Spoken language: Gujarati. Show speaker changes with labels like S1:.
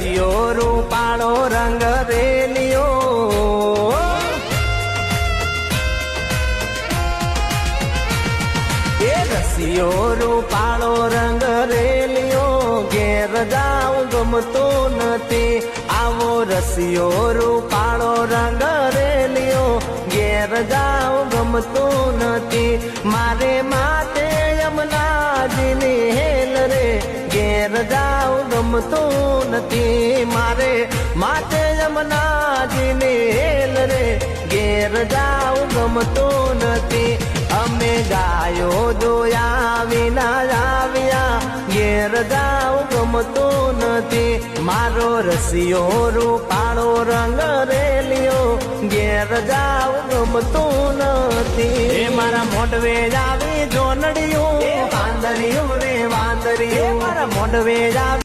S1: રસિયો રૂપાળો રંગ રેલિયો એ રસિયો રૂપાળો રંગ રેલિયો ઘેર જાવ ગમતો નથી આવો રસિયો રૂપાળો રંગ રેલિયો ઘેર જાવ ગમતો નથી મારે માટે યમુનાજીની હેલ રે ઘેર જાવ ગમતો નથી મારે માટે યમુનાજીની હેલ રે ઘેર જાવ ગમતો નથી અમે ગાયો દોયા વિના આવ્યા ઘેર જાવ ગમતો નથી મારો રસિયો રૂપાળો રંગ રેલિયો ઘેર જાવ ગમતો નથી એ મારા મોઢવે આવી જોનડિયું વાંદરિયું રે વાંદરિયું મારા મોઢવે આવી